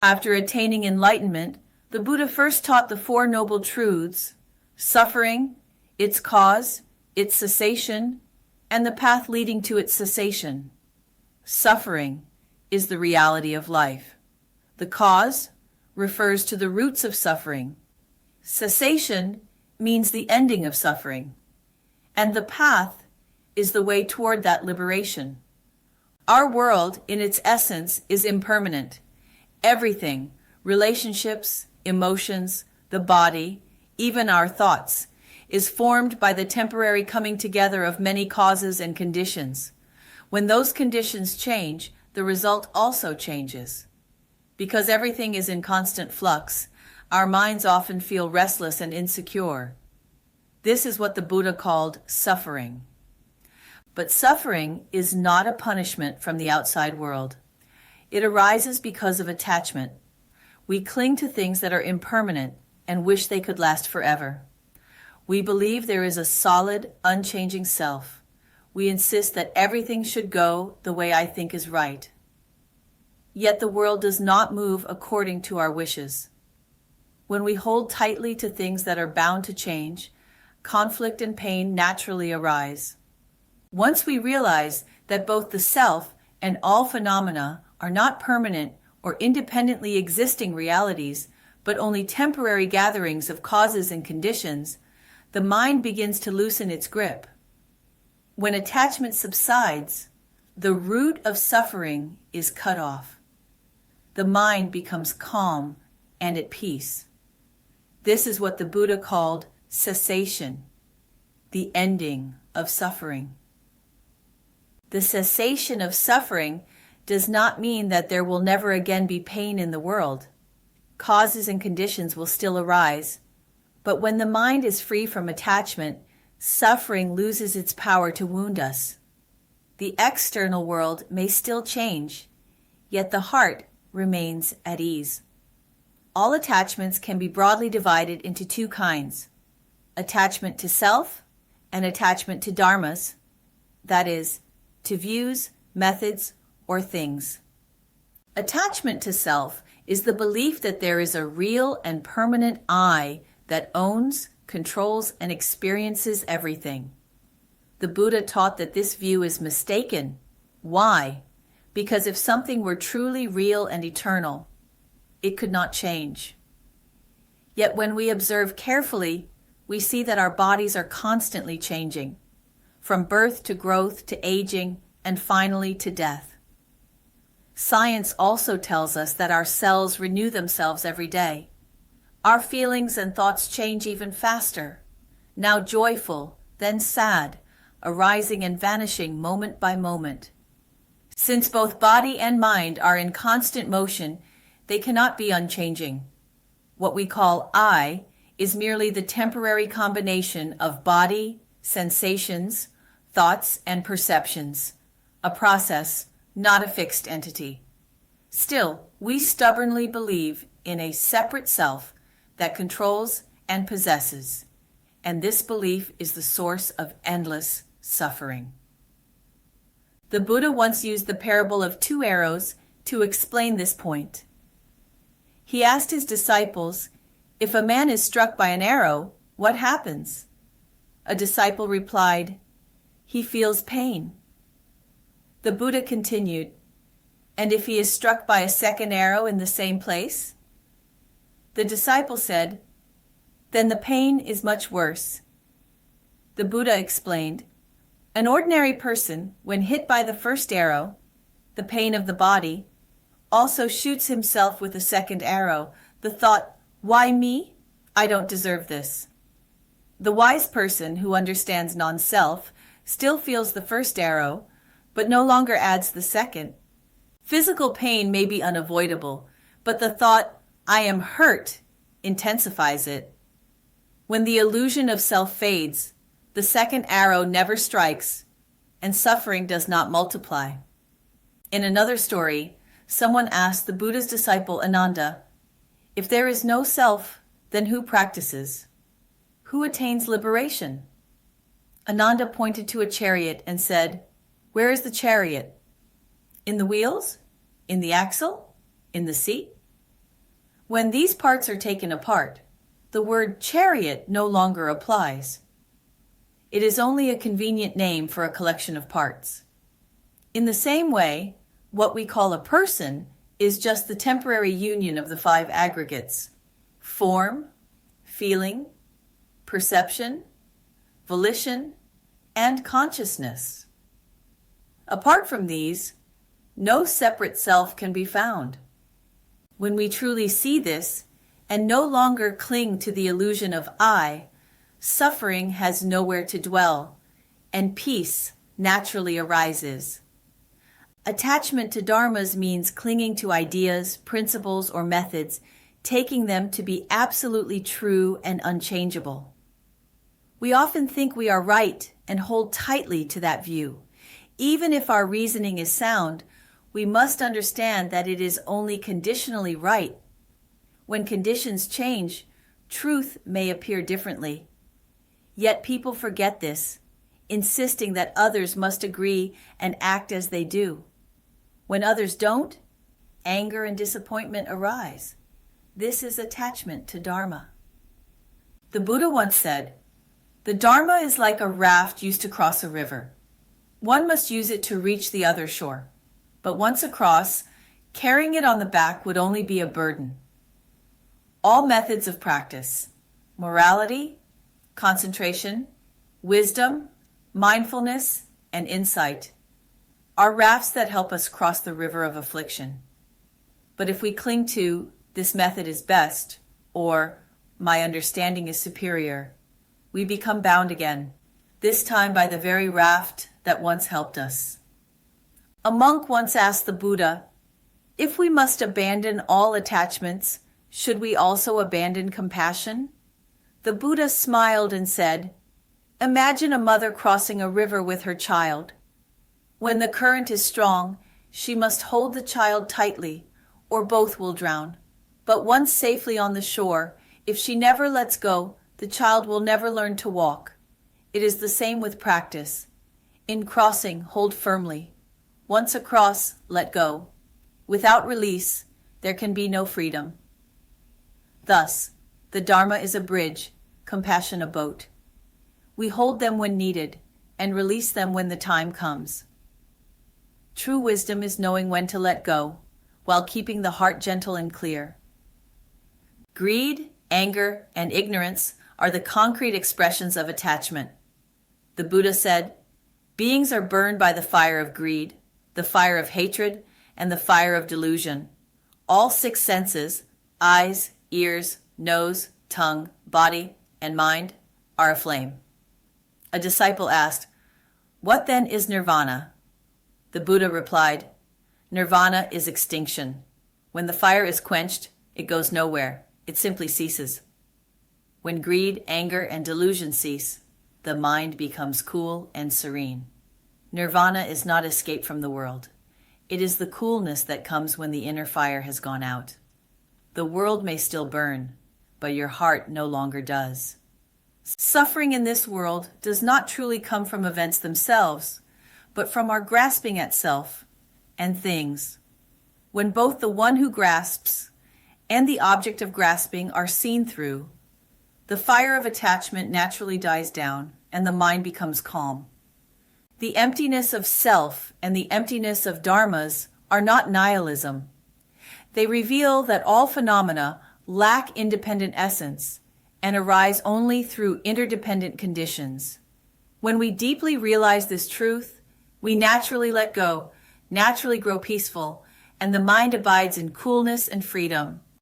After attaining enlightenment, the Buddha first taught the Four Noble Truths: suffering, its cause, its cessation, and the path leading to its cessation. Suffering is the reality of life. The cause refers to the roots of suffering. Cessation means the ending of suffering. And the path is the way toward that liberation. Our world, in its essence, is impermanent. Everything, relationships, emotions, the body, even our thoughts, is formed by the temporary coming together of many causes and conditions. When those conditions change, the result also changes. Because everything is in constant flux, our minds often feel restless and insecure. This is what the Buddha called suffering. But suffering is not a punishment from the outside world. It arises because of attachment. We cling to things that are impermanent and wish they could last forever. We believe there is a solid, unchanging self. We insist that everything should go the way I think is right. Yet the world does not move according to our wishes. When we hold tightly to things that are bound to change, conflict and pain naturally arise. Once we realize that both the self and all phenomena are not permanent or independently existing realities, but only temporary gatherings of causes and conditions, the mind begins to loosen its grip. When attachment subsides, the root of suffering is cut off. The mind becomes calm and at peace. This is what the Buddha called cessation, the ending of suffering. The cessation of suffering does not mean that there will never again be pain in the world. Causes and conditions will still arise, but when the mind is free from attachment, suffering loses its power to wound us. The external world may still change, yet the heart remains at ease. All attachments can be broadly divided into two kinds: attachment to self and attachment to dharmas, that is, to views, methods, or things. Attachment to self is the belief that there is a real and permanent I that owns, controls, and experiences everything. The Buddha taught that this view is mistaken. Why? Because if something were truly real and eternal, it could not change. Yet when we observe carefully, we see that our bodies are constantly changing, from birth to growth to aging, and finally to death. Science also tells us that our cells renew themselves every day. Our feelings and thoughts change even faster, now joyful, then sad, arising and vanishing moment by moment. Since both body and mind are in constant motion, they cannot be unchanging. What we call I is merely the temporary combination of body, sensations, thoughts, and perceptions, a process, not a fixed entity. Still, we stubbornly believe in a separate self that controls and possesses, and this belief is the source of endless suffering. The Buddha once used the parable of two arrows to explain this point. He asked his disciples, "If a man is struck by an arrow, what happens?" A disciple replied, "He feels pain." The Buddha continued, "And if he is struck by a second arrow in the same place?" The disciple said, "Then the pain is much worse." The Buddha explained, "An ordinary person, when hit by the first arrow, the pain of the body, also shoots himself with a second arrow, the thought, 'Why me? I don't deserve this.' The wise person who understands non-self still feels the first arrow, but no longer adds the second. Physical pain may be unavoidable, but the thought, 'I am hurt,' intensifies it. When the illusion of self fades, the second arrow never strikes, and suffering does not multiply." In another story, someone asked the Buddha's disciple Ananda, "If there is no self, then who practices? Who attains liberation?" Ananda pointed to a chariot and said, "Where is the chariot? In the wheels? In the axle? In the seat?" When these parts are taken apart, the word chariot no longer applies. It is only a convenient name for a collection of parts. In the same way, what we call a person is just the temporary union of the five aggregates: form, feeling, perception, volition, and consciousness. Apart from these, no separate self can be found. When we truly see this and no longer cling to the illusion of I, suffering has nowhere to dwell, and peace naturally arises. Attachment to dharmas means clinging to ideas, principles, or methods, taking them to be absolutely true and unchangeable. We often think we are right and hold tightly to that view. Even if our reasoning is sound, we must understand that it is only conditionally right. When conditions change, truth may appear differently. Yet people forget this, insisting that others must agree and act as they do. When others don't, anger and disappointment arise. This is attachment to Dharma. The Buddha once said, "The Dharma is like a raft used to cross a river. One must use it to reach the other shore. But once across, carrying it on the back would only be a burden." All methods of practice, morality, concentration, wisdom, mindfulness, and insight, are rafts that help us cross the river of affliction. But if we cling to "this method is best," or "my understanding is superior," we become bound again, this time by the very raft that once helped us. A monk once asked the Buddha, "If we must abandon all attachments, should we also abandon compassion?" The Buddha smiled and said, "Imagine a mother crossing a river with her child. When the current is strong, she must hold the child tightly, or both will drown. But once safely on the shore, if she never lets go, the child will never learn to walk. It is the same with practice. In crossing, hold firmly. Once across, let go. Without release, there can be no freedom." Thus, the Dharma is a bridge, compassion a boat. We hold them when needed, and release them when the time comes. True wisdom is knowing when to let go, while keeping the heart gentle and clear. Greed, anger, and ignorance are the concrete expressions of attachment. The Buddha said, "Beings are burned by the fire of greed, the fire of hatred, and the fire of delusion. All six senses, eyes, ears, nose, tongue, body, and mind, are aflame." A disciple asked, "What then is nirvana?" The Buddha replied, "Nirvana is extinction. When the fire is quenched, it goes nowhere. It simply ceases. When greed, anger, and delusion cease, the mind becomes cool and serene. Nirvana is not escape from the world. It is the coolness that comes when the inner fire has gone out. The world may still burn, but your heart no longer does." Suffering in this world does not truly come from events themselves, but from our grasping at self and things. When both the one who grasps and the object of grasping are seen through, the fire of attachment naturally dies down and the mind becomes calm. The emptiness of self and the emptiness of dharmas are not nihilism. They reveal that all phenomena lack independent essence and arise only through interdependent conditions. When we deeply realize this truth, we naturally let go, naturally grow peaceful, and the mind abides in coolness and freedom.